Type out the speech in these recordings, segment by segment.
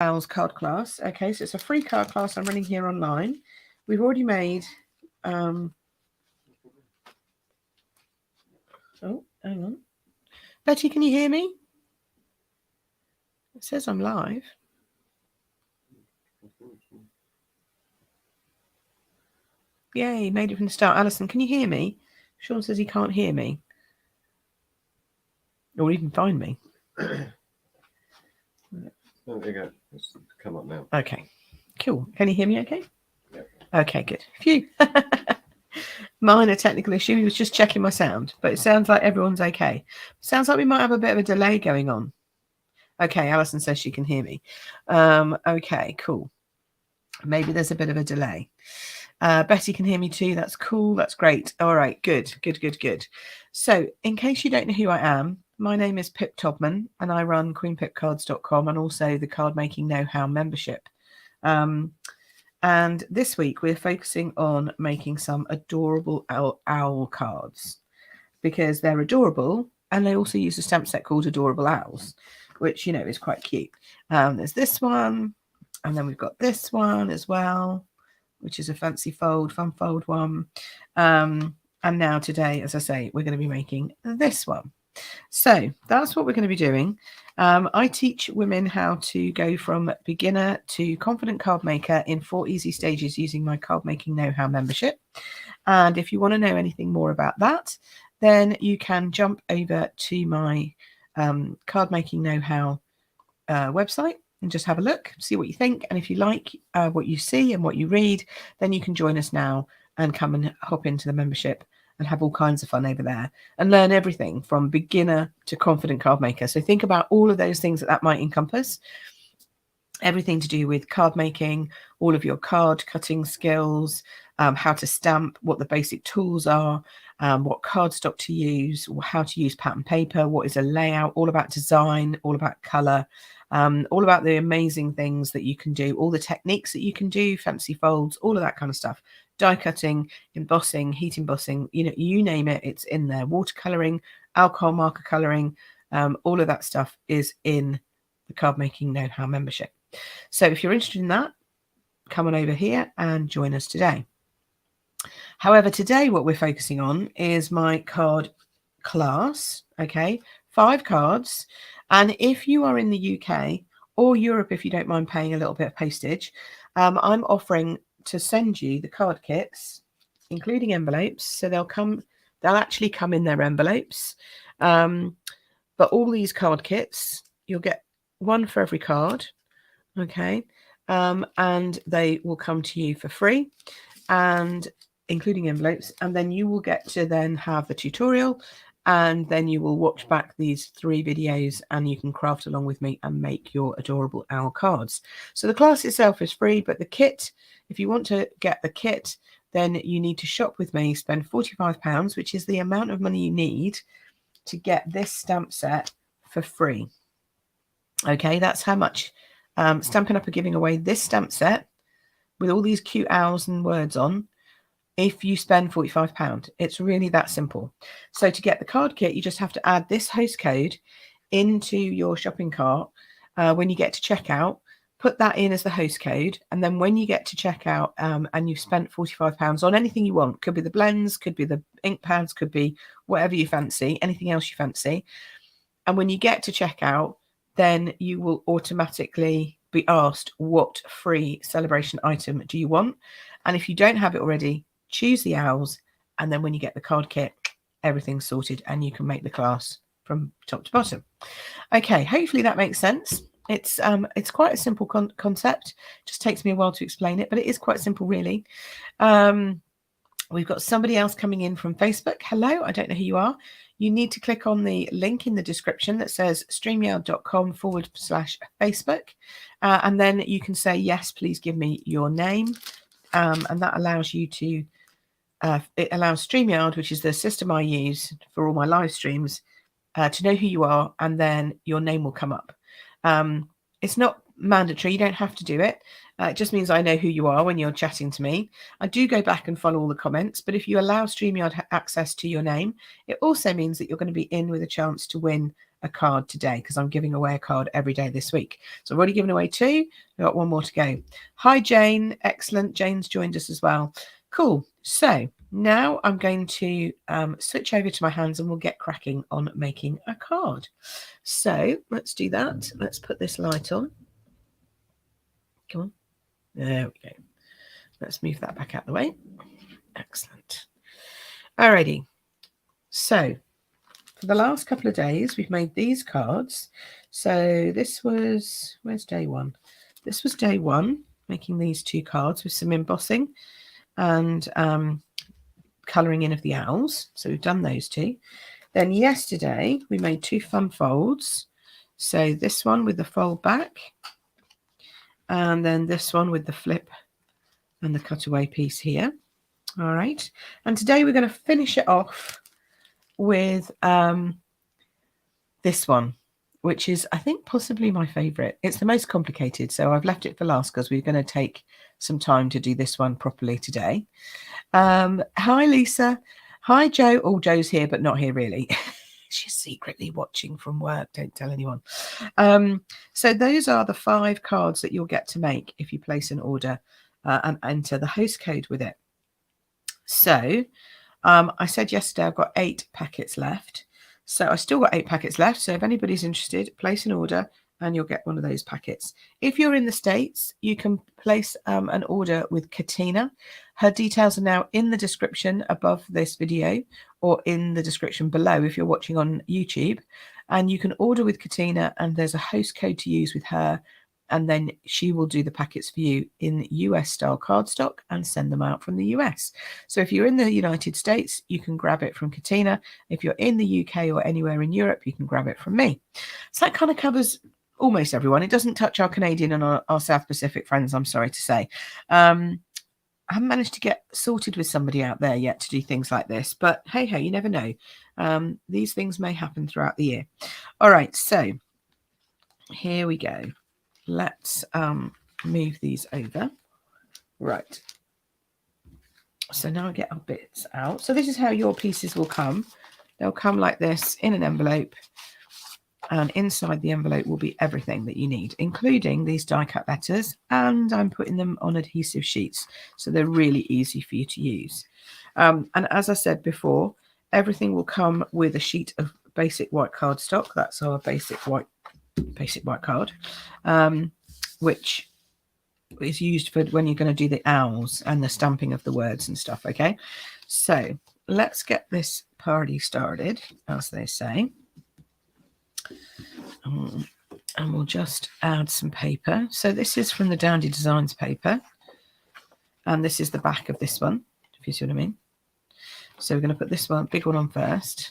Al's card class. Okay, so it's a free card class I'm running here online. We've already made oh, hang on. Betty, can you hear me? It says I'm live. Yay, made it from the start. Alison, can you hear me? Sean says he can't hear me. Or even find me. There you go. It's come up now. Okay, cool. Can you hear me okay? Yeah. Okay, good. Phew. Minor technical issue. He was just checking my sound, but it sounds like everyone's okay. Sounds like we might have a bit of a delay going on. Okay, Alison says she can hear me. Okay, cool. Maybe there's a bit of a delay. Betty can hear me too. That's cool. That's great. All right, good. So in case you don't know who I am, my name is Pip Todman and I run queenpipcards.com and also the Card Making Know-How membership. And this week we're focusing on making some adorable owl cards because they're adorable and they also use a stamp set called Adorable Owls, which, you know, is quite cute. There's this one and then we've got this one as well, which is a fancy fold, fun fold one. And now today, as I say, we're going to be making this one. So that's what we're going to be doing. I teach women how to go from beginner to confident card maker in 4 easy stages using my Card Making Know-How membership. And if you want to know anything more about that, then you can jump over to my Card Making Know-How website and just have a look, see what you think. And if you like what you see and what you read, then you can join us now and come and hop into the membership and have all kinds of fun over there and learn everything from beginner to confident card maker. So think about all of those things that might encompass. Everything to do with card making, all of your card cutting skills, how to stamp, what the basic tools are, what cardstock to use, how to use pattern paper, what is a layout, all about design, all about color, all about the amazing things that you can do, all the techniques that you can do, fancy folds, all of that kind of stuff. Die cutting, embossing, heat embossing, you know, you name it, it's in there. Watercoloring, alcohol marker coloring, all of that stuff is in the Card Making Know-How membership. So if you're interested in that, come on over here and join us today. However, today what we're focusing on is my card class, okay? 5 cards. And if you are in the UK or Europe, if you don't mind paying a little bit of postage, I'm offering to send you the card kits, including envelopes. So they'll actually come in their envelopes. But all these card kits, you'll get one for every card, okay? And they will come to you for free, and including envelopes. And then you will get to then have the tutorial, and then you will watch back these 3 videos and you can craft along with me and make your adorable owl cards. So the class itself is free, but the kit, if you want to get the kit, then you need to shop with me, spend £45, which is the amount of money you need to get this stamp set for free. Okay, that's how much Stampin' Up are giving away this stamp set with all these cute owls and words on if you spend £45. It's really that simple. So to get the card kit, you just have to add this host code into your shopping cart when you get to checkout. Put that in as the host code, and then when you get to checkout and you've spent £45 on anything you want, could be the blends, could be the ink pads, could be whatever you fancy, anything else you fancy. And when you get to checkout, then you will automatically be asked what free Sale-a-bration item do you want. And if you don't have it already, choose the owls, and then when you get the card kit, everything's sorted and you can make the class from top to bottom. Okay, hopefully that makes sense. It's quite a simple concept. Just takes me a while to explain it, but it is quite simple, really. We've got somebody else coming in from Facebook. Hello, I don't know who you are. You need to click on the link in the description that says streamyard.com/Facebook. And then you can say, yes, please give me your name. And that allows you to, it allows StreamYard, which is the system I use for all my live streams, to know who you are, and then your name will come up. It's not mandatory. You don't have to do it. It just means I know who you are when you're chatting to me. I do go back and follow all the comments, but if you allow StreamYard access to your name, it also means that you're going to be in with a chance to win a card today because I'm giving away a card every day this week. So I've already given away 2. I've got 1 more to go. Hi, Jane. Excellent. Jane's joined us as well. Cool. So now I'm going to switch over to my hands and we'll get cracking on making a card. So let's do that. Let's put this light on. Come on. There we go. Let's move that back out the way. Excellent. Alrighty. So for the last couple of days, we've made these cards. So this was, where's day 1? This was day 1, making these 2 cards with some embossing and colouring in of the owls. So we've done those 2. Then yesterday, we made 2 fun folds. So this one with the fold back, and then this one with the flip and the cutaway piece here. All right. And today we're going to finish it off with this one, which is, I think, possibly my favorite. It's the most complicated, so I've left it for last because we're going to take some time to do this one properly today. Hi, Lisa. Hi, Joe. Oh, Joe's here, but not here really. She's secretly watching from work. Don't tell anyone. So those are the 5 cards that you'll get to make if you place an order and enter the host code with it. So I said yesterday I've got 8 packets left. So I still got 8 packets left. So if anybody's interested, place an order and you'll get one of those packets. If you're in the States, you can place an order with Katina. Her details are now in the description above this video or in the description below if you're watching on YouTube. And you can order with Katina and there's a host code to use with her. And then she will do the packets for you in US style cardstock and send them out from the US. So if you're in the United States, you can grab it from Katina. If you're in the UK or anywhere in Europe, you can grab it from me. So that kind of covers almost everyone. It doesn't touch our Canadian and our South Pacific friends, I'm sorry to say. I haven't managed to get sorted with somebody out there yet to do things like this, but hey, you never know. These things may happen throughout the year. All right, so here we go. Let's move these over. Right. So now I get our bits out. So this is how your pieces will come. They'll come like this in an envelope. And inside the envelope will be everything that you need, including these die cut letters. And I'm putting them on adhesive sheets. So they're really easy for you to use. And as I said before, everything will come with a sheet of basic white cardstock. That's our basic white card, which is used for when you're going to do the owls and the stamping of the words and stuff. Okay, so let's get this party started, as they say. And we'll just add some paper. So this is from the Dandy Designs paper, and this is the back of this one, if you see what I mean. So we're going to put this one, big one, on first.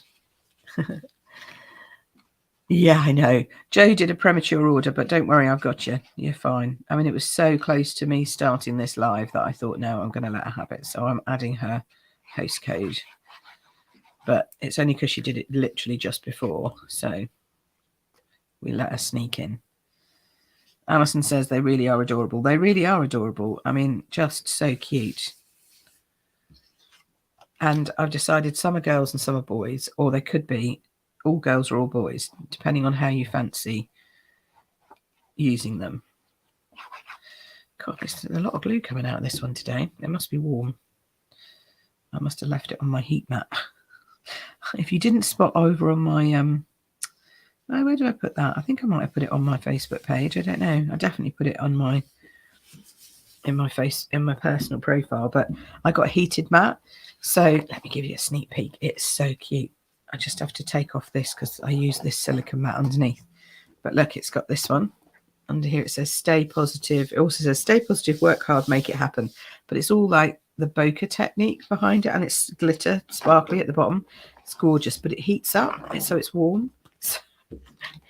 Yeah, I know. Joe did a premature order, but don't worry, I've got you. You're fine. I mean, it was so close to me starting this live that I thought, no, I'm going to let her have it. So I'm adding her host code. But it's only because she did it literally just before. So we let her sneak in. Alison says they really are adorable. They really are adorable. I mean, just so cute. And I've decided some are girls and some are boys, or they could be all girls or all boys, depending on how you fancy using them. God, there's a lot of glue coming out of this one today. It must be warm. I must have left it on my heat mat. If you didn't spot over on my oh, where did I put that? I think I might have put it on my Facebook page. I don't know. I definitely put it on my in my personal profile, but I got a heated mat. So let me give you a sneak peek. It's so cute. I just have to take off this because I use this silicone mat underneath. But look, it's got this one. Under here it says stay positive. It also says stay positive, work hard, make it happen. But it's all like the bokeh technique behind it, and it's glitter, sparkly at the bottom. It's gorgeous, but it heats up, so it's warm.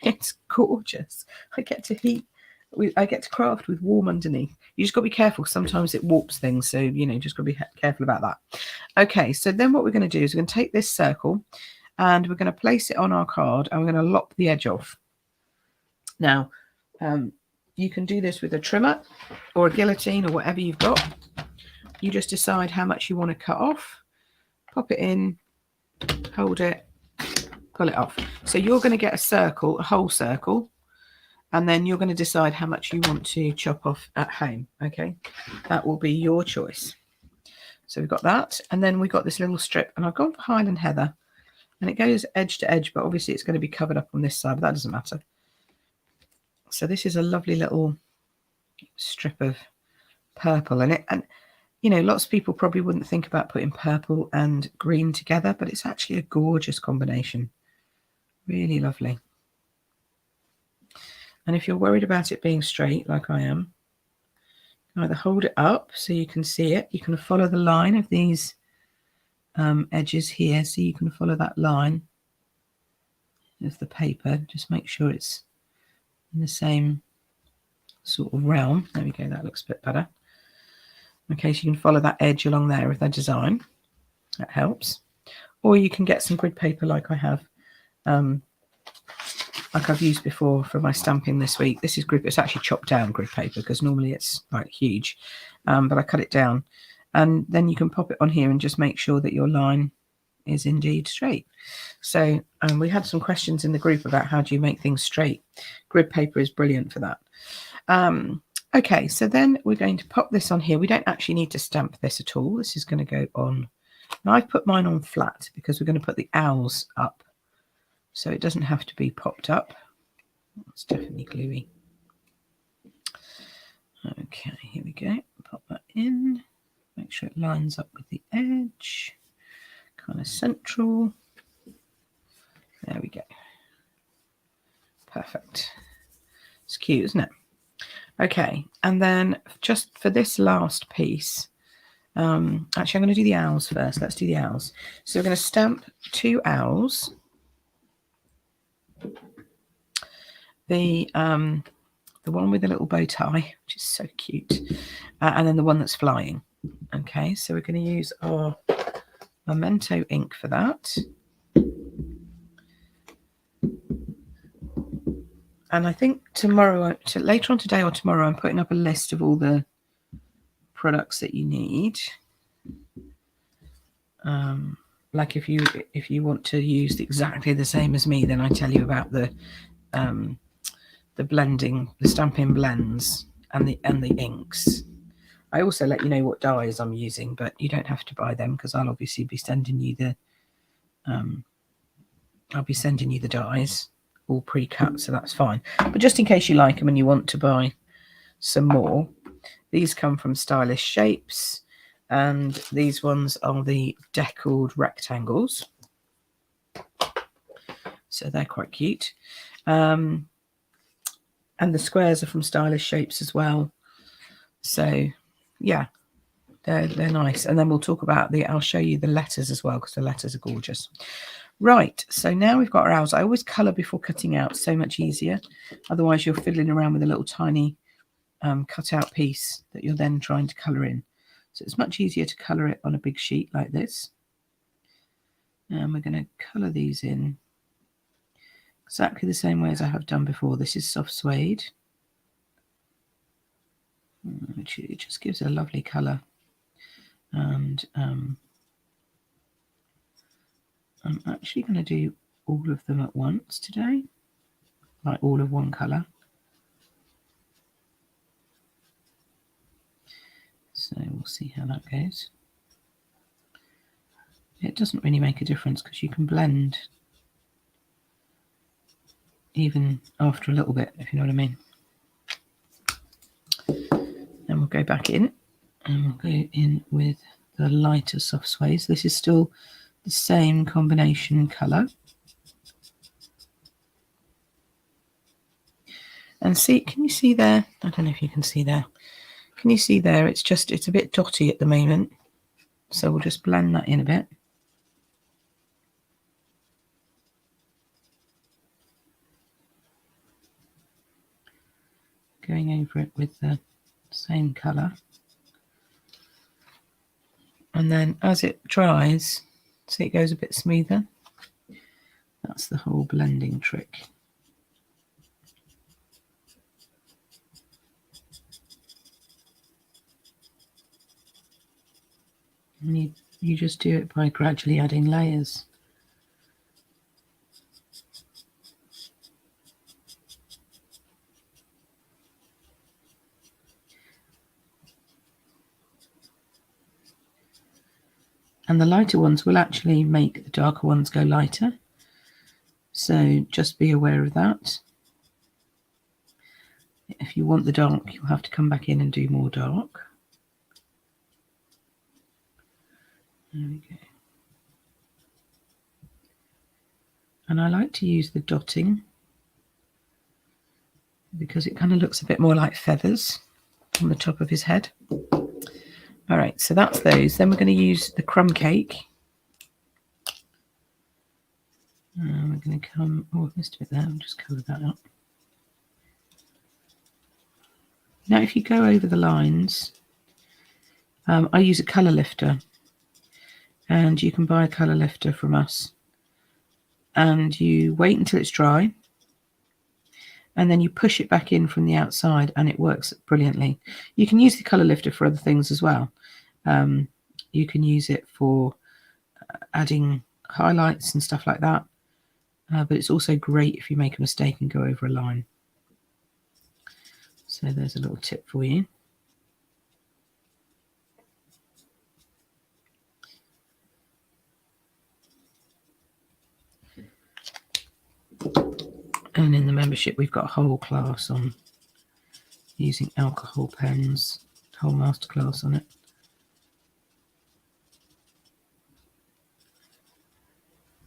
It's gorgeous. I get to craft with warm underneath. You just got to be careful. Sometimes it warps things, so just got to be careful about that. Okay, so then what we're going to do is we're going to take this circle and we're going to place it on our card and we're going to lop the edge off. Now, you can do this with a trimmer or a guillotine or whatever you've got. You just decide how much you want to cut off, pop it in, hold it, pull it off. So you're going to get a circle, a whole circle, and then you're going to decide how much you want to chop off at home. Okay, that will be your choice. So we've got that, and then we've got this little strip, and I've gone for Highland Heather, and it goes edge to edge, but obviously it's going to be covered up on this side, but that doesn't matter. So this is a lovely little strip of purple in it, and you know, lots of people probably wouldn't think about putting purple and green together, but it's actually a gorgeous combination. Really lovely. And if you're worried about it being straight, like I am, either hold it up so you can see it. You can follow the line of these edges here, so you can follow that line of the paper. Just make sure it's in the same sort of realm. There we go, that looks a bit better. Okay, so you can follow that edge along there with the design. That helps. Or you can get some grid paper like I have, like I've used before for my stamping this week. This is grid, it's actually chopped down grid paper because normally it's like huge, but I cut it down, and then you can pop it on here and just make sure that your line is indeed straight. So we had some questions in the group about how do you make things straight. Grid paper is brilliant for that. Okay, so then we're going to pop this on here. We don't actually need to stamp this at all. This is going to go on. Now I've put mine on flat because we're going to put the owls up, so it doesn't have to be popped up. It's definitely gluey. Okay, here we go. Pop that in. Make sure it lines up with the edge. Kind of central. There we go. Perfect. It's cute, isn't it? Okay, and then just for this last piece, actually I'm going to do the owls first. Let's do the owls. So we're going to stamp 2 owls. The one with the little bow tie, which is so cute, and then the one that's flying. Okay, so we're going to use our Memento ink for that. And I think tomorrow, later on today or tomorrow, I'm putting up a list of all the products that you need. Like if you want to use exactly the same as me, then I tell you about the blending, the Stampin' blends and the inks. I also let you know what dyes I'm using, but you don't have to buy them because I'll obviously be sending you the dyes all pre-cut, so that's fine. But just in case you like them and you want to buy some more, these come from Stylish Shapes, and these ones are the deckled rectangles, so they're quite cute. And the squares are from Stylish Shapes as well, so yeah, they're nice. And then we'll talk about I'll show you the letters as well because the letters are gorgeous. Right, so now we've got our owls. I always colour before cutting out, so much easier. Otherwise you're fiddling around with a little tiny cut out piece that you're then trying to colour in. So it's much easier to colour it on a big sheet like this. And we're going to colour these in exactly the same way as I have done before. This is soft suede, which it just gives a lovely colour. And I'm actually going to do all of them at once today, like all of one colour. So we'll see how that goes. It doesn't really make a difference because you can blend even after a little bit, if you know what I mean. Then we'll go back in and we'll go in with the lighter soft suede. This is still the same combination colour. And see, can you see there? I don't know if you can see there. Can you see there? It's a bit dotty at the moment. So we'll just blend that in a bit. Going over it with the same colour. And then as it dries, see it goes a bit smoother. That's the whole blending trick. And you just do it by gradually adding layers. And the lighter ones will actually make the darker ones go lighter. So just be aware of that. If you want the dark, you'll have to come back in and do more dark. There we go. And I like to use the dotting because it kind of looks a bit more like feathers on the top of his head. All right, so that's those. Then we're going to use the crumb cake. And we're going to come, oh, I missed a bit there. I'll just cover that up. Now, if you go over the lines, I use a colour lifter, and you can buy a colour lifter from us. And you wait until it's dry, and then you push it back in from the outside, and it works brilliantly. You can use the colour lifter for other things as well. You can use it for adding highlights and stuff like that, but it's also great if you make a mistake and go over a line. So there's a little tip for you. And in the membership, we've got a whole class on using alcohol pens, whole masterclass on it.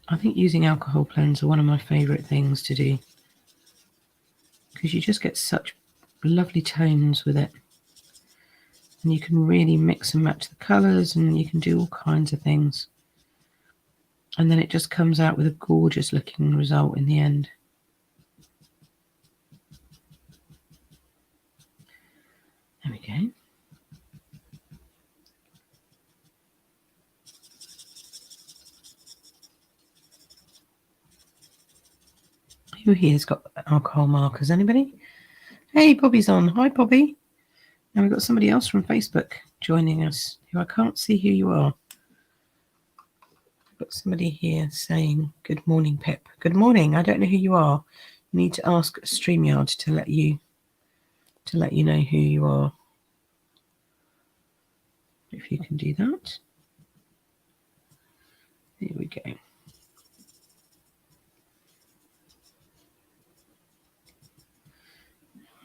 I think using alcohol pens are one of my favourite things to do because you just get such lovely tones with it. And you can really mix and match the colours, and you can do all kinds of things. And then it just comes out with a gorgeous looking result in the end. There we go. Who here's got alcohol markers? Anybody? Hey, Bobby's on. Hi, Bobby. Now we've got somebody else from Facebook joining us who I can't see who you are. I've got somebody here saying, good morning, Pip. Good morning. I don't know who you are. You need to ask StreamYard to let you know who you are. If you can do that. Here we go.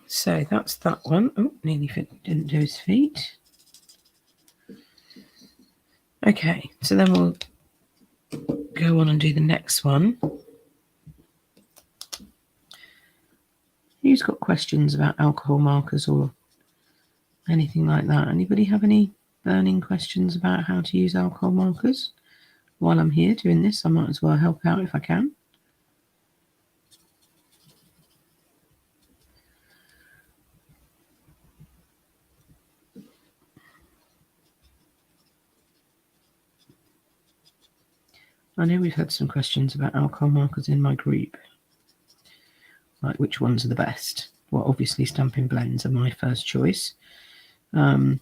So that's that one. Oh, nearly didn't do his feet. Okay, so then we'll go on and do the next one. Who's got questions about alcohol markers or anything like that? Anybody have any burning questions about how to use alcohol markers? While I'm here doing this, I might as well help out if I can. I know we've had some questions about alcohol markers in my group, like which ones are the best. Well, obviously Stampin' Blends are my first choice. They're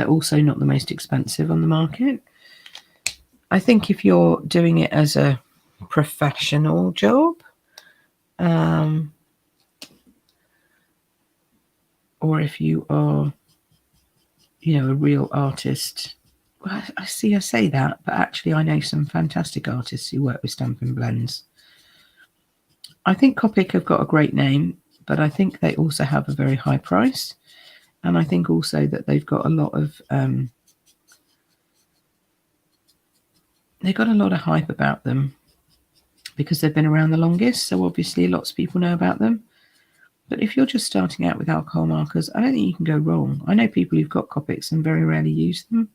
also not the most expensive on the market. I think if you're doing it as a professional job, or if you are, a real artist. Well, I say that, but actually I know some fantastic artists who work with Stampin' Blends. I think Copic have got a great name, but I think they also have a very high price. And I think also that they've got a lot of hype about them because they've been around the longest. So obviously lots of people know about them. But if you're just starting out with alcohol markers, I don't think you can go wrong. I know people who've got Copics and very rarely use them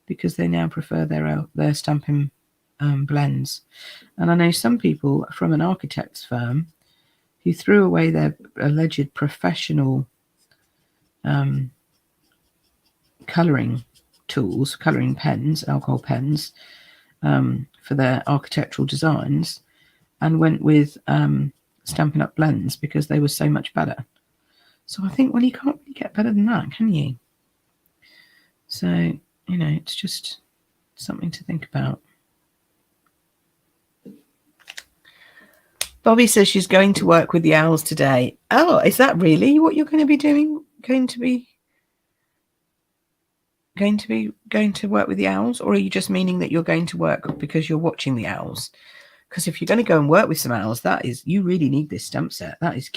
because they now prefer their Stampin' Blends. And I know some people from an architect's firm who threw away their alleged professional colouring tools, colouring pens, alcohol pens, for their architectural designs, and went with Stampin' Up blends because they were so much better. So I think, well, you can't really get better than that, can you? So, it's just something to think about. Bobby says she's going to work with the owls today. Oh, is that really what you're going to be doing? Going to be going to work with the owls, or are you just meaning that you're going to work because you're watching the owls? Because if you're going to go and work with some owls, you really need this stamp set. That is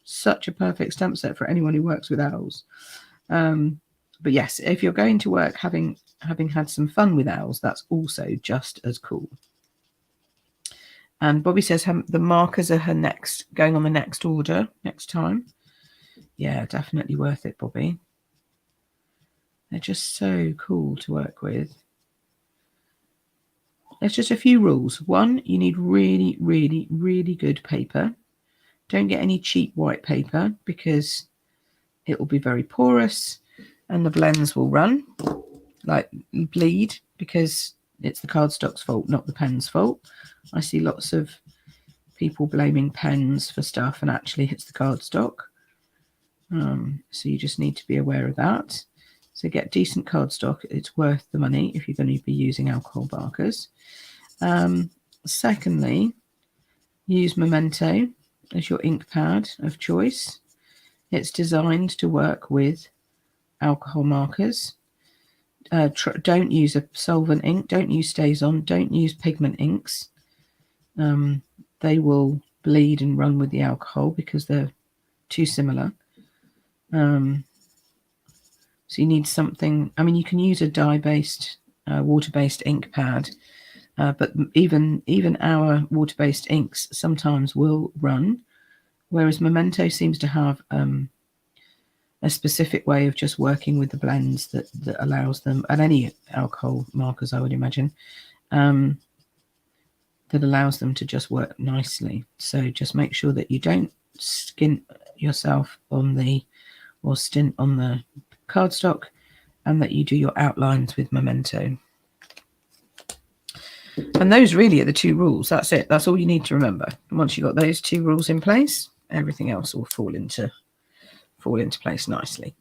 such a perfect stamp set for anyone who works with owls. But yes, if you're going to work having had some fun with owls, that's also just as cool. And Bobby says the markers are going on the next order next time. Yeah, definitely worth it, Bobby. They're just so cool to work with. There's just a few rules. One, you need really, really, really good paper. Don't get any cheap white paper because it will be very porous and the blends will run, like bleed, because it's the cardstock's fault, not the pen's fault. I see lots of people blaming pens for stuff and actually it's the cardstock. So you just need to be aware of that. So get decent cardstock. It's worth the money if you're going to be using alcohol markers. Secondly, use Memento as your ink pad of choice. It's designed to work with alcohol markers. Don't use a solvent ink. Don't use StazOn. Don't use pigment inks. They will bleed and run with the alcohol because they're too similar. So you need something. I mean, you can use a dye-based, water-based ink pad, but even our water-based inks sometimes will run, whereas Memento seems to have a specific way of just working with the blends that allows them, and any alcohol markers, I would imagine, that allows them to just work nicely. So just make sure that you don't skint yourself on or stint on the cardstock, and that you do your outlines with Memento. And those really are the two rules. That's it. That's all you need to remember. And once you've got those two rules in place, everything else will fall into place nicely.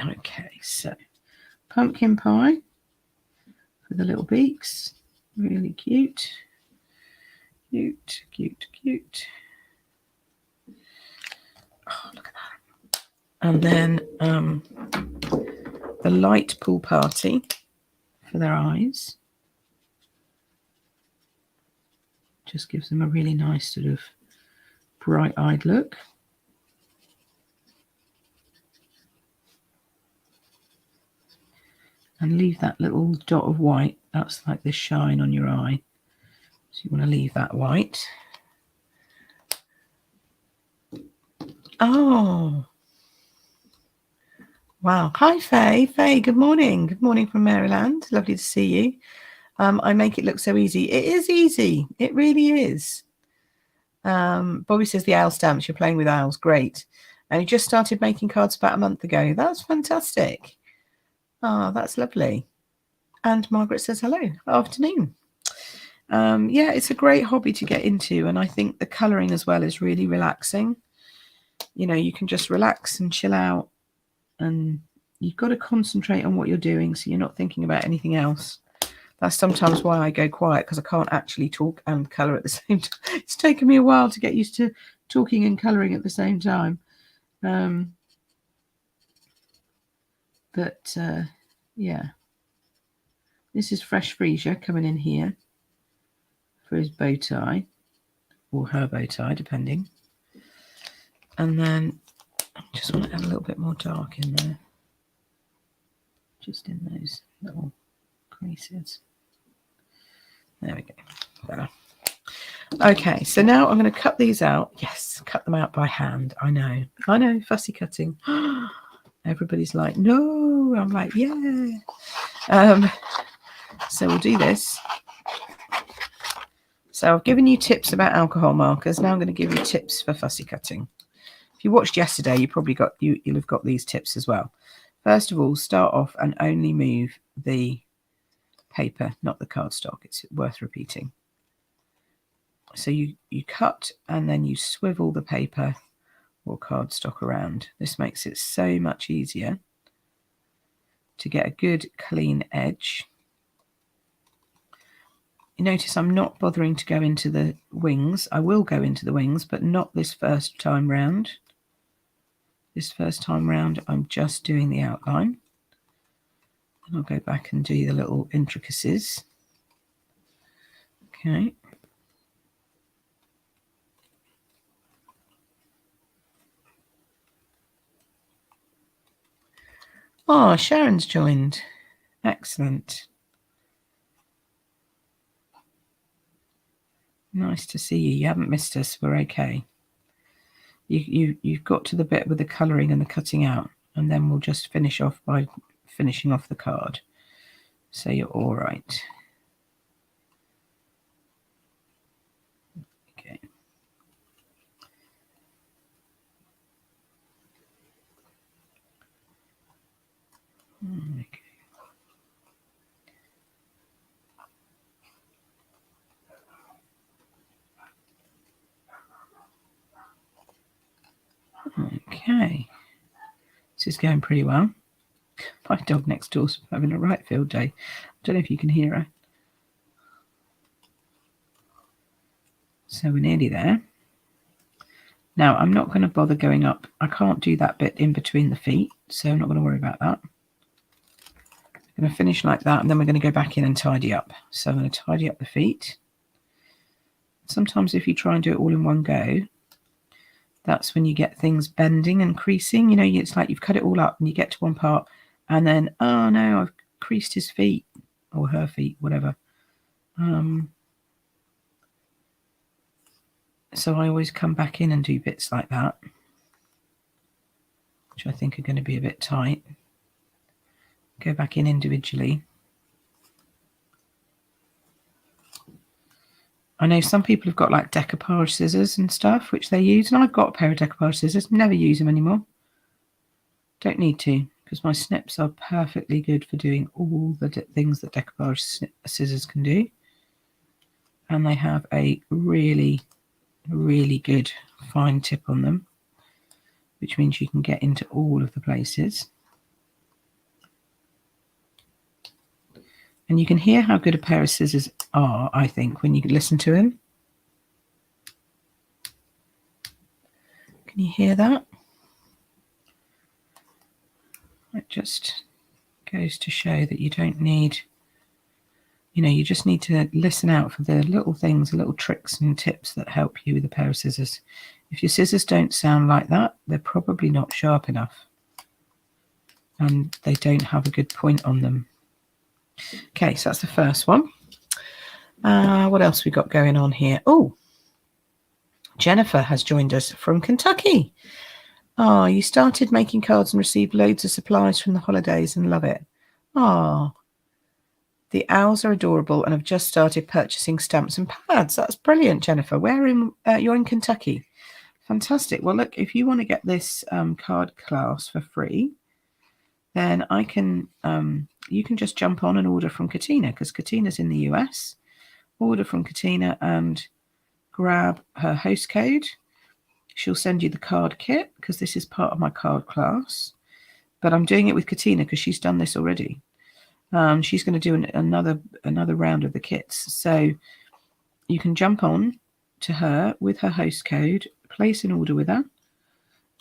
Okay, so pumpkin pie for the little beaks. Really cute. Cute, cute, cute. Oh, look at that. And then the light pool party for their eyes. Just gives them a really nice sort of bright-eyed look. And leave that little dot of white. That's like the shine on your eye. So you want to leave that white. Oh. Wow. Hi, Faye. Faye, good morning. Good morning from Maryland. Lovely to see you. I make it look so easy. It is easy. It really is. Bobby says the owl stamps. You're playing with owls. Great. And you just started making cards about a month ago. That's fantastic. Oh, that's lovely. And Margaret says hello. Afternoon. Yeah, it's a great hobby to get into. And I think the colouring as well is really relaxing. You know, you can just relax and chill out. And you've got to concentrate on what you're doing so you're not thinking about anything else. That's sometimes why I go quiet, because I can't actually talk and colour at the same time. It's taken me a while to get used to talking and colouring at the same time. Yeah. This is Fresh Freesia coming in here for his bow tie, or her bow tie, depending. And then I just want to add a little bit more dark in there, just in those little creases. There we go. Better. Okay, so now I'm going to cut these out. Yes, cut them out by hand. I know, fussy cutting. Everybody's like, no. I'm like, yeah. So we'll do this. So I've given you tips about alcohol markers. Now I'm going to give you tips for fussy cutting. If you watched yesterday, you'll have got these tips as well. First of all, start off and only move the paper, not the cardstock. It's worth repeating. So you cut and then you swivel the paper or cardstock around. This makes it so much easier to get a good clean edge. You notice I'm not bothering to go into the wings. I will go into the wings, but not this first time round. This first time round, I'm just doing the outline. I'll go back and do the little intricacies. Okay. Oh, Sharon's joined. Excellent. Nice to see you. You haven't missed us. We're okay. You've got to the bit with the colouring and the cutting out, and then we'll just finish off by finishing off the card. So you're all right. Okay. Okay. Okay. This is going pretty well. My dog next door's having a right field day. I don't know if you can hear her. So we're nearly there. Now, I'm not going to bother going up. I can't do that bit in between the feet, so I'm not going to worry about that. I'm going to finish like that, and then we're going to go back in and tidy up. So I'm going to tidy up the feet. Sometimes if you try and do it all in one go, that's when you get things bending and creasing. You know, it's like you've cut it all up and you get to one part and then, oh no, I've creased his feet or her feet, whatever. So I always come back in and do bits like that, which I think are going to be a bit tight. Go back in individually. I know some people have got like decoupage scissors and stuff, which they use, and I've got a pair of decoupage scissors, never use them anymore. Don't need to, because my snips are perfectly good for doing all the things that decoupage scissors can do. And they have a really, really good fine tip on them, which means you can get into all of the places. And you can hear how good a pair of scissors are, I think, when you listen to them. Can you hear that? It just goes to show that you don't need, you know, you just need to listen out for the little things, the little tricks and tips that help you with a pair of scissors. If your scissors don't sound like that, they're probably not sharp enough. And they don't have a good point on them. Okay, so that's the first one. What else we got going on here? Oh, Jennifer has joined us from Kentucky. Oh, you started making cards and received loads of supplies from the holidays and love it. Oh, the owls are adorable and have just started purchasing stamps and pads. That's brilliant, Jennifer. Where in? You're in Kentucky. Fantastic. Well, look, if you want to get this card class for free, then I can. You can just jump on and order from Katina, because Katina's in the US. Order from Katina and grab her host code. She'll send you the card kit, because this is part of my card class. But I'm doing it with Katina because she's done this already. She's going to do another round of the kits. So you can jump on to her with her host code, place an order with her,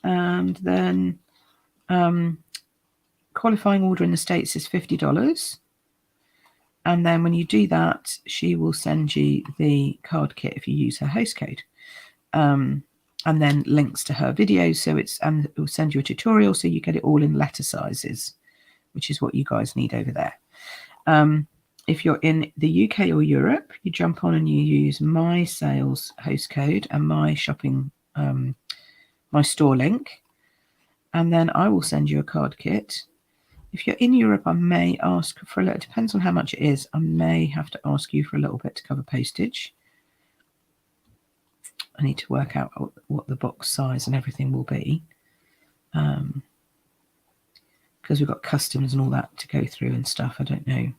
and then qualifying order in the States is $50. And then when you do that, she will send you the card kit if you use her host code. And then links to her videos. And it will send you a tutorial, so you get it all in letter sizes, which is what you guys need over there. If you're in the UK or Europe, you jump on and you use my sales host code and my shopping, my store link, and then I will send you a card kit. If you're in Europe, I may ask for a little, it depends on how much it is. I may have to ask you for a little bit to cover postage. I need to work out what the box size and everything will be. Because we've got customs and all that to go through and stuff. I don't know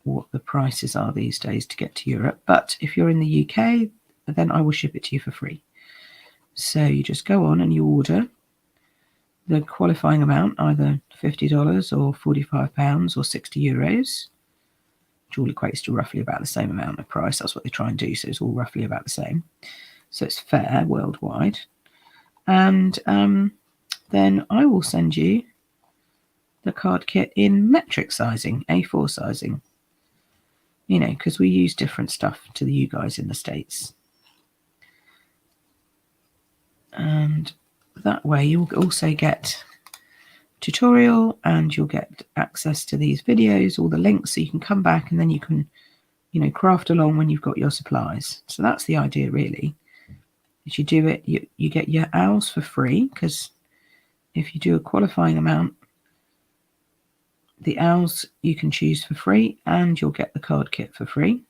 what the prices are these days to get to Europe. But if you're in the UK, then I will ship it to you for free. So you just go on and you order the qualifying amount, either $50 or £45 or €60, which all equates to roughly about the same amount of price. That's what they try and do, so it's all roughly about the same. So it's fair worldwide. And then I will send you the card kit in metric sizing, A4 sizing. You know, because we use different stuff to you guys in the States. And that way you'll also get tutorial and you'll get access to these videos, all the links, so you can come back and then you can, you know, craft along when you've got your supplies. So that's the idea really. If you do it, you get your owls for free, because if you do a qualifying amount, the owls you can choose for free and you'll get the card kit for free.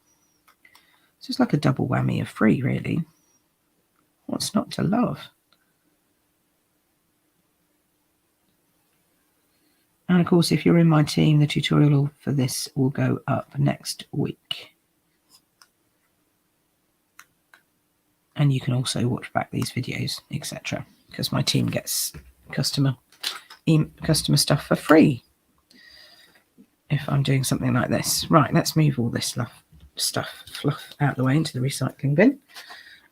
So it's like a double whammy of free really. What's not to love? And of course, if you're in my team, the tutorial for this will go up next week. And you can also watch back these videos, etc. because my team gets customer stuff for free if I'm doing something like this. Right, let's move all this fluff out the way into the recycling bin.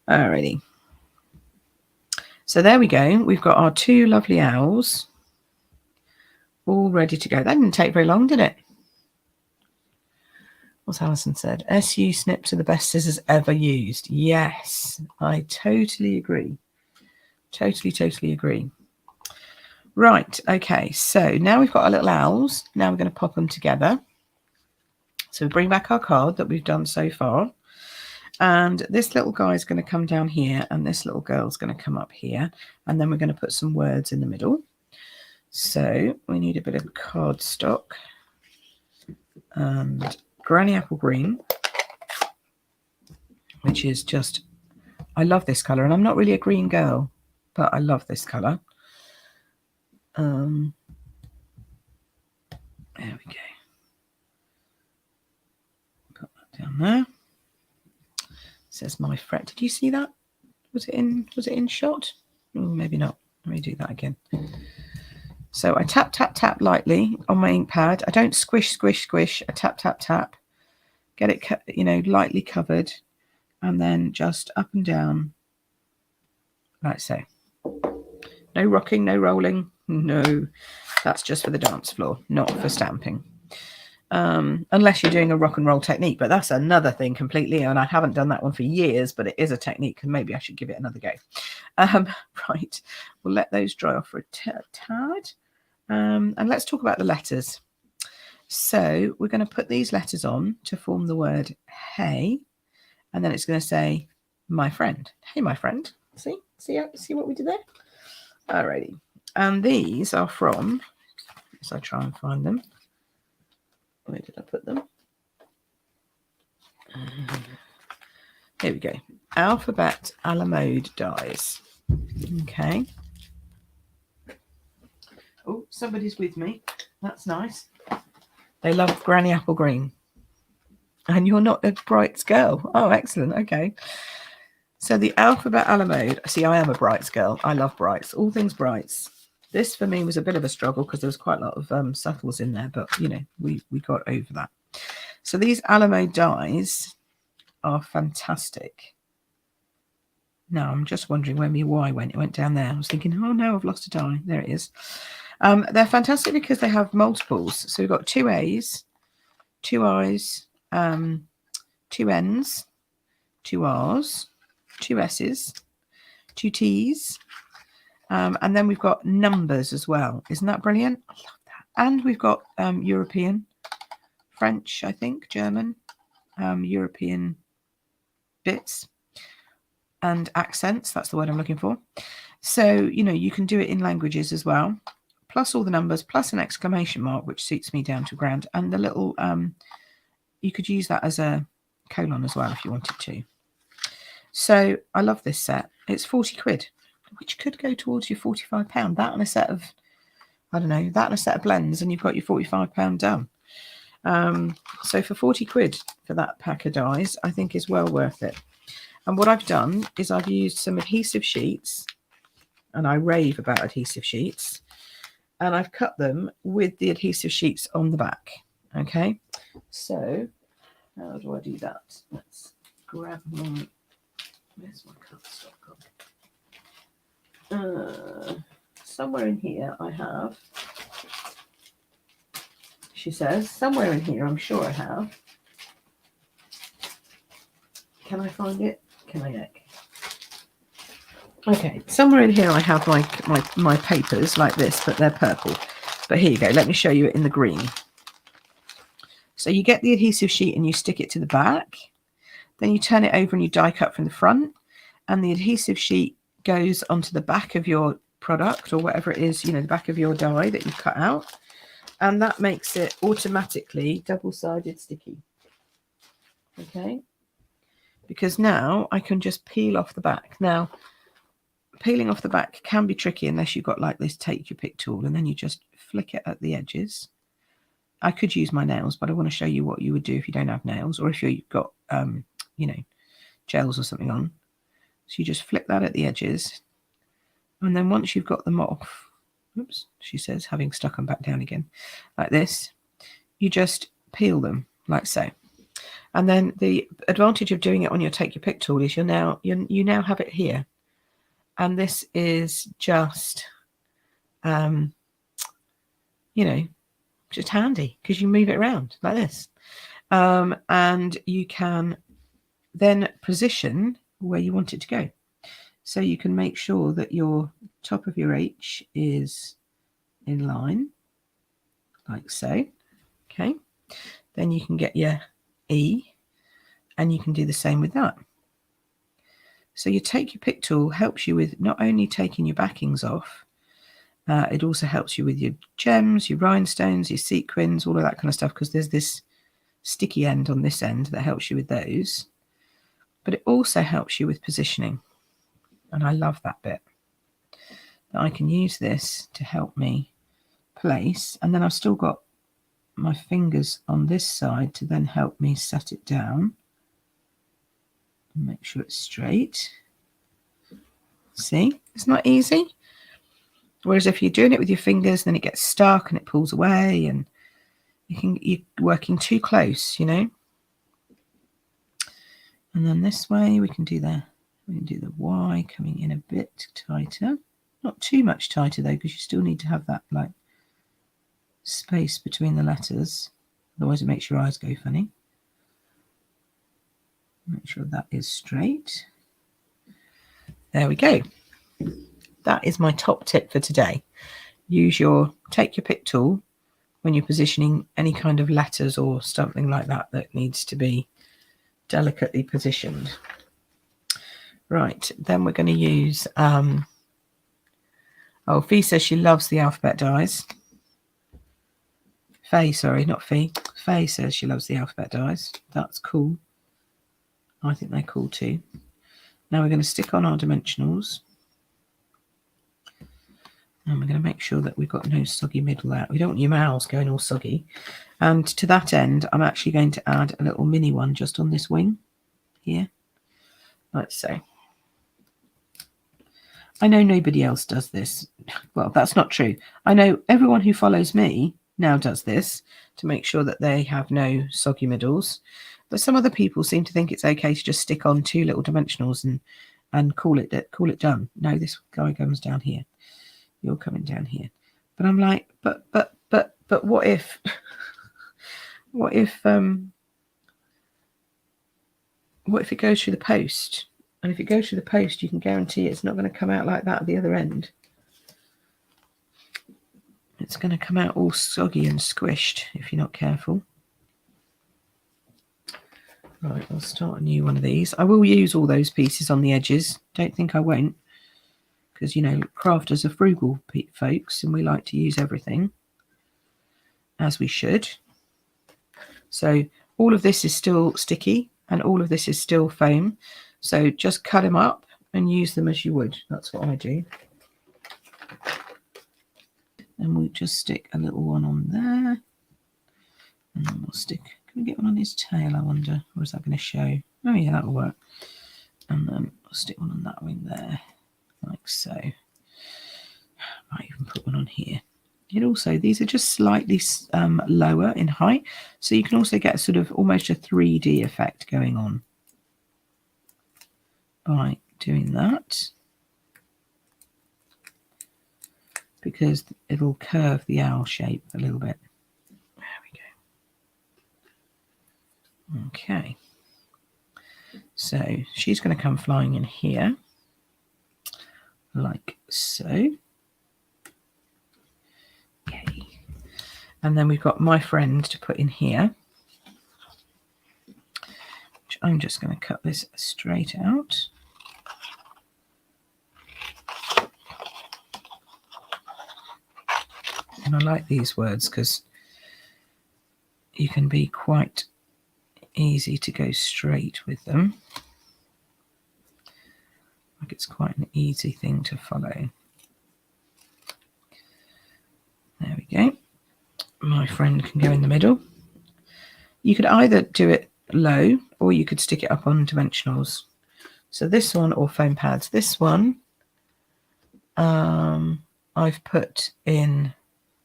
Alrighty. So there we go. We've got our two lovely owls all ready to go. That didn't take very long, did it? What's Alison said? SU snips are the best scissors ever used. Yes, I totally agree. Totally agree. Right, okay, so now we've got our little owls. Now we're going to pop them together. So we bring back our card that we've done so far. And this little guy is going to come down here and this little girl's going to come up here. And then we're going to put some words in the middle. So we need a bit of cardstock and Granny Apple Green, which is just, I love this colour, and I'm not really a green girl, but I love this colour. There we go. Put that down there. It says my friend. Did you see that? Was it in shot? Oh, maybe not. Let me do that again. So I tap, tap, tap lightly on my ink pad. I don't squish, squish, squish. I tap, tap, tap. Get it, you know, lightly covered. And then just up and down, like so. No rocking, no rolling. No, that's just for the dance floor, not for stamping. Unless you're doing a rock and roll technique, but that's another thing completely. And I haven't done that one for years, but it is a technique, and maybe I should give it another go. Right, we'll let those dry off for a tad. And let's talk about the letters. So we're going to put these letters on to form the word hey, and then it's going to say my friend. Hey, my friend. See what we did there? Alrighty. And these are from, as I try and find them. Where did I put them? Here we go. Alphabet a la mode dies. Okay. Oh, somebody's with me. That's nice. They love Granny Apple Green. And you're not a Brights girl. Oh, excellent. Okay. So the Alphabet a la mode. See, I am a Brights girl. I love Brights. All things Brights. This for me was a bit of a struggle because there was quite a lot of subtles in there, but you know, we got over that. So these a la mode dies are fantastic. Now I'm just wondering where my Y went. It went down there. I was thinking, oh no, I've lost a die. There it is. They're fantastic because they have multiples. So we've got two A's, two I's, two N's, two R's, two S's, two T's. And then we've got numbers as well. Isn't that brilliant? I love that. And we've got European, French, I think, German, European bits and accents. That's the word I'm looking for. So, you know, you can do it in languages as well. Plus all the numbers, plus an exclamation mark, which suits me down to ground. And the little, you could use that as a colon as well if you wanted to. So I love this set. It's 40 quid. Which could go towards your £45. That and a set of, I don't know, that and a set of blends, and you've got your £45 done. So for 40 quid for that pack of dies, I think is well worth it. And what I've done is I've used some adhesive sheets, and I rave about adhesive sheets, and I've cut them with the adhesive sheets on the back. Okay, so how do I do that? Let's grab my, where's my cardstock gone? Somewhere in here I have she says. Somewhere in here, I'm sure I have. Can I find it? Can I look? Okay, somewhere in here I have my papers like this, but they're purple. But here you go. Let me show you it in the green. So you get the adhesive sheet and you stick it to the back. Then you turn it over and you die cut from the front. And the adhesive sheet goes onto the back of your product or whatever it is, you know, the back of your die that you've cut out. And that makes it automatically double-sided sticky. Okay. Because now I can just peel off the back. Now, peeling off the back can be tricky unless you've got like this take your pick tool, and then you just flick it at the edges. I could use my nails, but I want to show you what you would do if you don't have nails, or if you've got, you know, gels or something on. So you just flick that at the edges. And then once you've got them off, oops, she says, having stuck them back down again, like this, you just peel them like so. And then the advantage of doing it on your take your pick tool is you now have it here. And this is just, you know, just handy because you move it around like this. And you can then position where you want it to go. So you can make sure that your top of your H is in line, like so. Okay. Then you can get your E, and you can do the same with that. So you take your pick tool helps you with not only taking your backings off, it also helps you with your gems, your rhinestones, your sequins, all of that kind of stuff, because there's this sticky end on this end that helps you with those. But it also helps you with positioning. And I love that bit. That I can use this to help me place. And then I've still got my fingers on this side to then help me set it down. Make sure it's straight. See, it's not easy. Whereas if you're doing it with your fingers, then it gets stuck and it pulls away, and you're working too close, you know. And then this way we can do the Y coming in a bit tighter, not too much tighter though, because you still need to have that like space between the letters, otherwise it makes your eyes go funny. Make sure that is straight. There we go. That is my top tip for today. Take your pick tool when you're positioning any kind of letters or something like that that needs to be delicately positioned. Right, then we're going to use, Fee says she loves the alphabet dies. Faye, sorry, not Fee. Faye says she loves the alphabet dies. That's cool. I think they're cool too. Now we're going to stick on our dimensionals. And we're going to make sure that we've got no soggy middle out. We don't want your mouths going all soggy. And to that end, I'm actually going to add a little mini one just on this wing here. Like so. I know nobody else does this. Well, that's not true. I know everyone who follows me now does this to make sure that they have no soggy middles. But some other people seem to think it's okay to just stick on two little dimensionals and call it done. No, this guy comes down here. You're coming down here. But I'm like, but what if what if it goes through the post? And if it goes through the post, you can guarantee it's not going to come out like that at the other end. It's going to come out all soggy and squished if you're not careful. Right, I'll start a new one of these. I will use all those pieces on the edges. Don't think I won't. Because, you know, crafters are frugal folks and we like to use everything. As we should. So all of this is still sticky and all of this is still foam. So just cut them up and use them as you would. That's what I do. And we'll just stick a little one on there. And then we'll stick, can we get one on his tail, I wonder? Or is that going to show? Oh yeah, that'll work. And then I'll stick one on that wing there, like so. Might even put one on here. It also, these are just slightly lower in height. So you can also get sort of almost a 3D effect going on by doing that, because it'll curve the owl shape a little bit. There we Okay. So she's going to come flying in here, like so. Yay. And then we've got my friend to put in here, which I'm just going to cut this straight out. And I like these words because you can be quite easy to go straight with them. Like it's quite an easy thing to follow. There we go. My friend can go in the middle. You could either do it low or you could stick it up on dimensionals. So this one, or foam pads. This one I've put in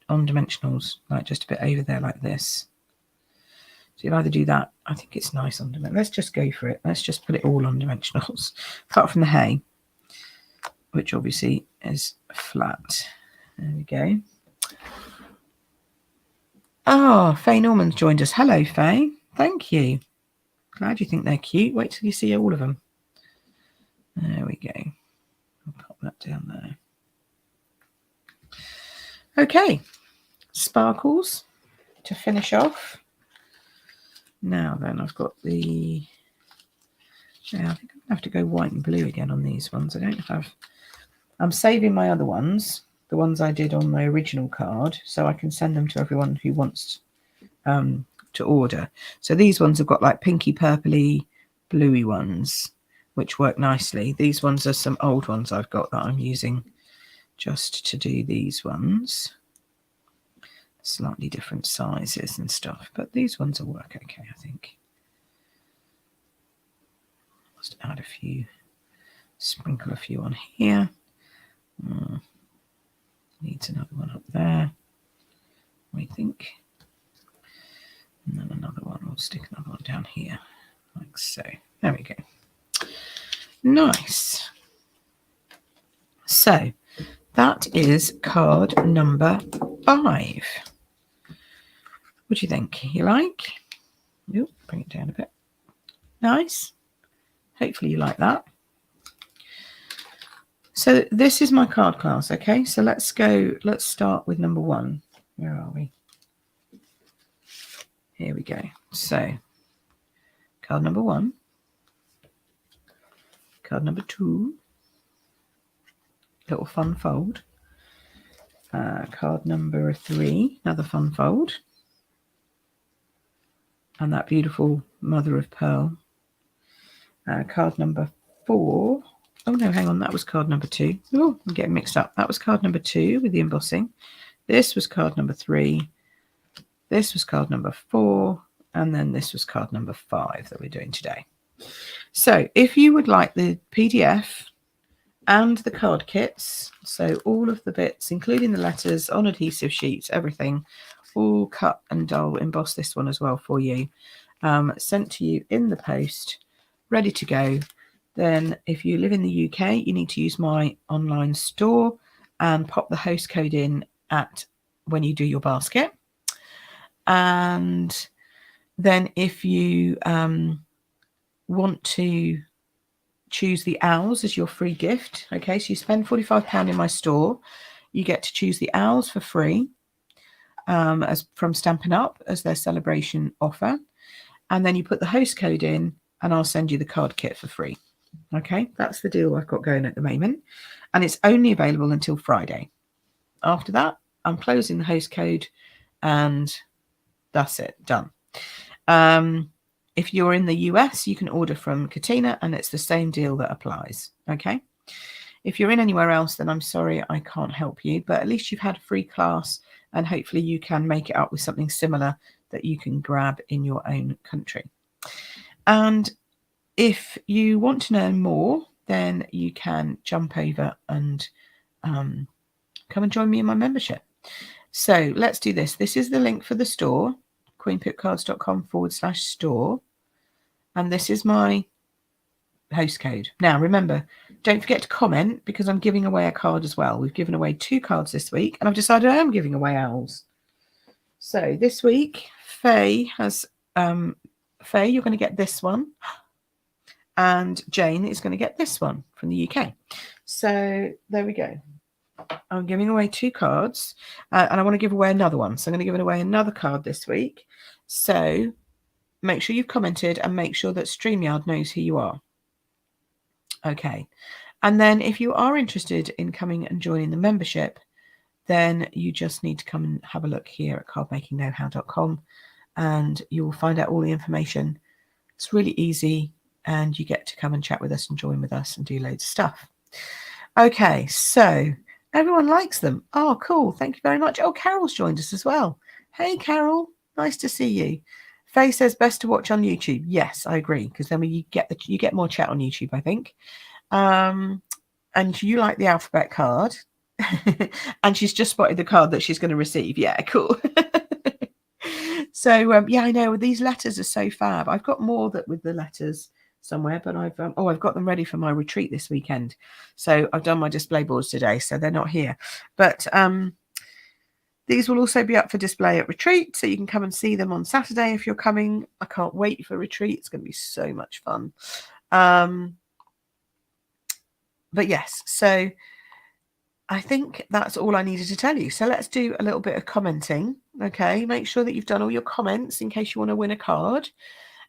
on dimensionals, like just a bit over there like this. So you'll either do that. I think it's nice on dimensionals. Let's just go for it. Let's just put it all on dimensionals, apart from the hay, which obviously is flat. There we go. Oh, Faye Norman's joined us. Hello, Faye. Thank you. Glad you think they're cute. Wait till you see all of them. There we go. I'll pop that down there. Okay, sparkles to finish off. Now then, I've got the... Yeah, I think I'm going to have to go white and blue again on these ones. I don't have... I'm saving my other ones, the ones I did on my original card, so I can send them to everyone who wants to order. So these ones have got like pinky, purpley, bluey ones, which work nicely. These ones are some old ones I've got that I'm using just to do these ones. Slightly different sizes and stuff, but these ones will work okay, I think. Just add a few, sprinkle a few on here. Needs another one up there, we think. And then another one, we'll stick another one down here, like so. There we go. Nice. So that is card number 5. What do you think? You like? Ooh, bring it down a bit. Nice. Hopefully you like that. So this is my card class, okay? So let's start with number 1. Where are we? Here we go. So card number 1. Card number 2. Little fun fold. Card number 3. Another fun fold. And that beautiful mother of pearl. Card number 4. Oh no, hang on, that was card number 2. Oh, I'm getting mixed up. That was card number 2 with the embossing. This was card number 3. This was card number 4. And then this was card number 5 that we're doing today. So if you would like the PDF and the card kits, so all of the bits, including the letters on adhesive sheets, everything, all cut and I'll emboss this one as well for you, sent to you in the post, ready to go. Then if you live in the UK, you need to use my online store and pop the host code in when you do your basket. And then if you want to choose the owls as your free gift, okay, so you spend £45 in my store, you get to choose the owls for free, as from Stampin Up as their celebration offer, and then you put the host code in and I'll send you the card kit for free. Okay, that's the deal I've got going at the moment, and it's only available until Friday. After that, I'm closing the host code and that's it, done. If you're in the US, you can order from Katina and it's the same deal that applies. Okay, if you're in anywhere else, then I'm sorry I can't help you, but at least you've had a free class and hopefully you can make it up with something similar that you can grab in your own country. And if you want to know more, then you can jump over and come and join me in my membership. So let's do this. This is the link for the store, queenpipcards.com/store. And this is my host code. Now, remember, don't forget to comment because I'm giving away a card as well. We've given away 2 cards this week and I've decided I am giving away owls. So this week, Faye has Faye, you're going to get this one. And Jane is going to get this one from the UK. So there we go. I'm giving away 2 cards, and I want to give away another one. So I'm going to give away another card this week. So make sure you've commented and make sure that StreamYard knows who you are. Okay. And then if you are interested in coming and joining the membership, then you just need to come and have a look here at cardmakingknowhow.com, and you'll find out all the information. It's really easy, and you get to come and chat with us and join with us and do loads of stuff. Okay, so everyone likes them. Oh, cool. Thank you very much. Oh, Carol's joined us as well. Hey, Carol. Nice to see you. Faye says best to watch on YouTube. Yes, I agree, because then you get more chat on YouTube, I think. And you like the alphabet card. And she's just spotted the card that she's going to receive. Yeah, cool. So, yeah, I know these letters are so fab. I've got more with the letters somewhere, but I've got them ready for my retreat this weekend. So I've done my display boards today, so they're not here. But these will also be up for display at retreat, so you can come and see them on Saturday if you're coming. I can't wait for retreat. It's going to be so much fun. But yes, so I think that's all I needed to tell you. So let's do a little bit of commenting. Okay, make sure that you've done all your comments in case you want to win a card.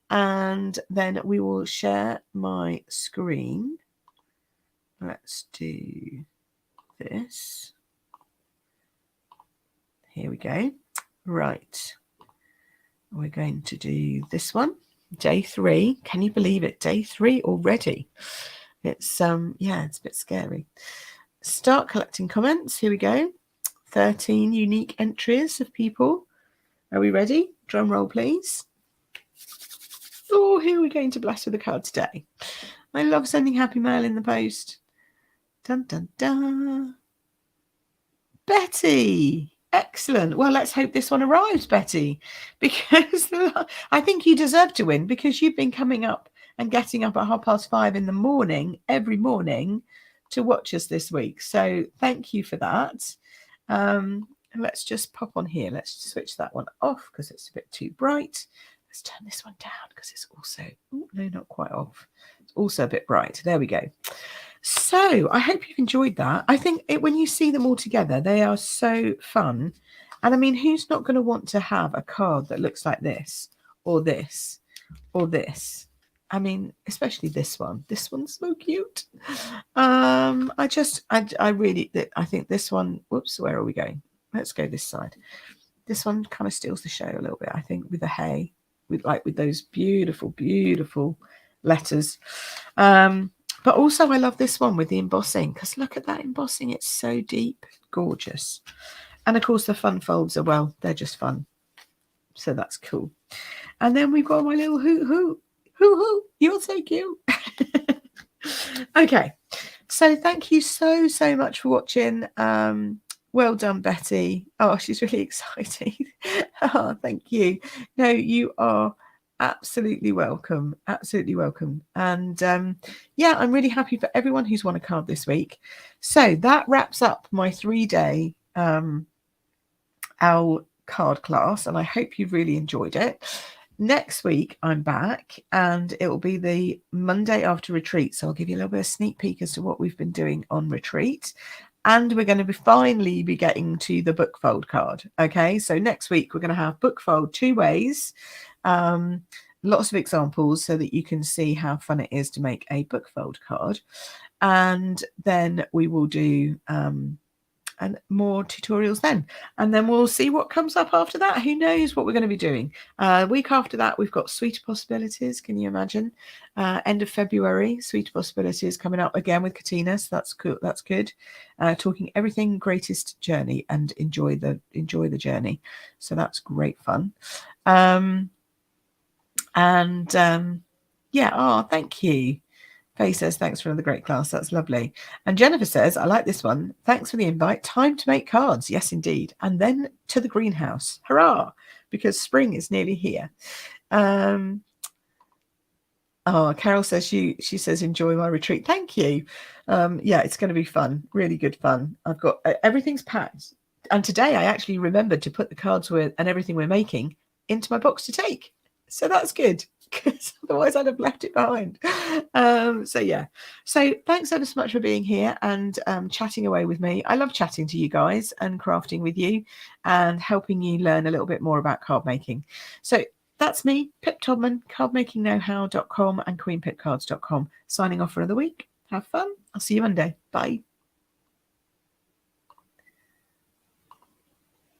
And then we will share my screen. Let's do this. Here we go. Right. We're going to do this one. Day 3. Can you believe it? Day 3 already. It's yeah, it's a bit scary. Start collecting comments. Here we go. 13 unique entries of people. Are we ready? Drum roll, please. Oh, who are we going to bless with a card today? I love sending happy mail in the post. Dun, dun, dun. Betty. Excellent. Well, let's hope this one arrives, Betty, because I think you deserve to win, because you've been coming up and getting up at 5:30 in the morning, every morning, to watch us this week. So thank you for that. And let's just pop on here. Let's switch that one off because it's a bit too bright. Let's turn this one down because it's also, oh, no, not quite off. It's also a bit bright. There we go. So I hope you've enjoyed that. I think when you see them all together, they are so fun. And I mean, who's not going to want to have a card that looks like this or this or this? I mean, especially this one. This one's so cute. I think this one, whoops, where are we going? Let's go this side. This one kind of steals the show a little bit, I think, with the hay, with those beautiful, beautiful letters. But also I love this one with the embossing, because look at that embossing. It's so deep, gorgeous. And of course the fun folds are, well, they're just fun. So that's cool. And then we've got my little hoo-hoo. Hoo-hoo, you're so cute. Okay, so thank you so much for watching. Well done, Betty. Oh, she's really excited. Oh, thank you. No, you are absolutely welcome. Absolutely welcome. And yeah, I'm really happy for everyone who's won a card this week. So that wraps up my 3-day OWL card class, and I hope you've really enjoyed it. Next week I'm back, and it will be the Monday after retreat, so I'll give you a little bit of sneak peek as to what we've been doing on retreat. And we're going to finally be getting to the book fold card. Okay, so next week we're going to have book fold 2 ways, lots of examples so that you can see how fun it is to make a book fold card. And then we will do and more tutorials then, and then we'll see what comes up after that. Who knows what we're going to be doing. Week after that we've got Suite of Possibilities. Can you imagine? End of February, Suite of Possibilities coming up again with Katina, so that's cool. That's good. Talking everything greatest journey and enjoy the journey, so that's great fun. Yeah, oh, thank you. Faye says, thanks for another great class. That's lovely. And Jennifer says, I like this one. Thanks for the invite. Time to make cards. Yes, indeed. And then to the greenhouse. Hurrah! Because spring is nearly here. Oh, Carol says, she says, enjoy my retreat. Thank you. Yeah, it's going to be fun. Really good fun. I've got everything's packed. And today I actually remembered to put the cards and everything we're making into my box to take. So that's good. because otherwise I'd have left it behind. So yeah, so thanks ever so much for being here and chatting away with me. I love chatting to you guys and crafting with you and helping you learn a little bit more about card making. So that's me, Pip Todman, cardmakingknowhow.com and queenpipcards.com, signing off for another week. Have fun. I'll see you Monday. Bye.